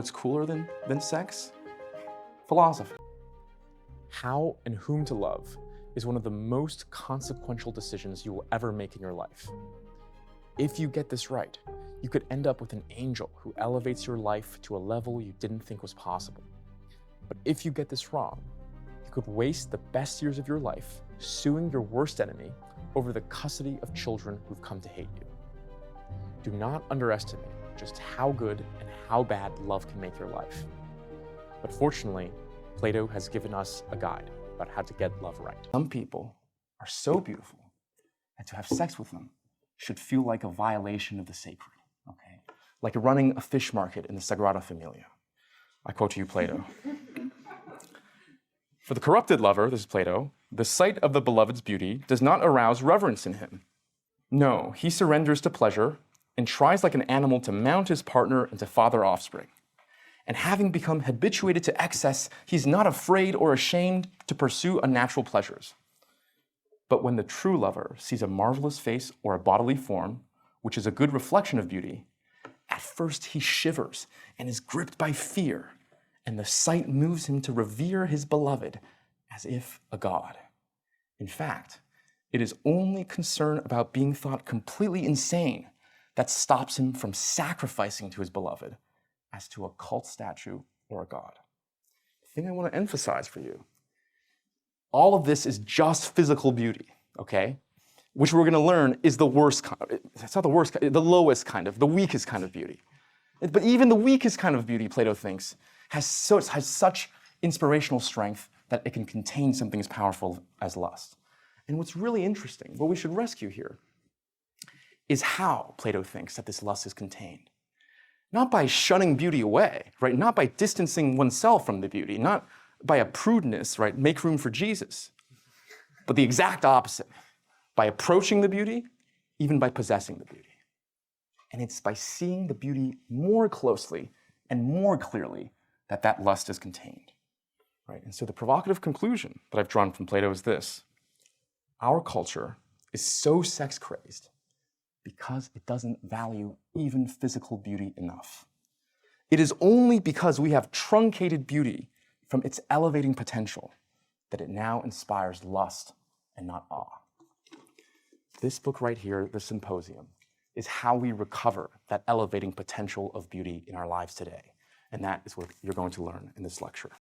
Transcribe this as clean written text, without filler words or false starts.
what's cooler than sex? Philosophy. How and whom to love is one of the most consequential decisions you will ever make in your life. If you get this right, you could end up with an angel who elevates your life to a level you didn't think was possible. But if you get this wrong, you could waste the best years of your life suing your worst enemy over the custody of children who've come to hate you. Do not underestimate just how good and how bad love can make your life. But fortunately, Plato has given us a guide about how to get love right. Some people are so beautiful that to have sex with them should feel like a violation of the sacred, okay? Like running a fish market in the Sagrada Familia. I quote to you Plato. For the corrupted lover, this is Plato, the sight of the beloved's beauty does not arouse reverence in him. No, he surrenders to pleasure and tries like an animal to mount his partner and to father offspring. And having become habituated to excess, he's not afraid or ashamed to pursue unnatural pleasures. But when the true lover sees a marvelous face or a bodily form, which is a good reflection of beauty, at first he shivers and is gripped by fear, and the sight moves him to revere his beloved as if a god. In fact, it is only concern about being thought completely insane that stops him from sacrificing to his beloved as to a cult statue or a god. The thing I want to emphasize for you, all of this is just physical beauty, okay? Which we're going to learn is the worst kind. It's not the worst, the lowest kind of, the weakest kind of beauty. But even the weakest kind of beauty, Plato thinks, has such inspirational strength that it can contain something as powerful as lust. And what's really interesting, what we should rescue here, is how Plato thinks that this lust is contained. Not by shunning beauty away, right? Not by distancing oneself from the beauty, not by a prudeness, right? Make room for Jesus. But the exact opposite, by approaching the beauty, even by possessing the beauty. And it's by seeing the beauty more closely and more clearly that that lust is contained, right? And so the provocative conclusion that I've drawn from Plato is this: our culture is so sex-crazed because it doesn't value even physical beauty enough. It is only because we have truncated beauty from its elevating potential that it now inspires lust and not awe. This book right here, the Symposium, is how we recover that elevating potential of beauty in our lives today. And that is what you're going to learn in this lecture.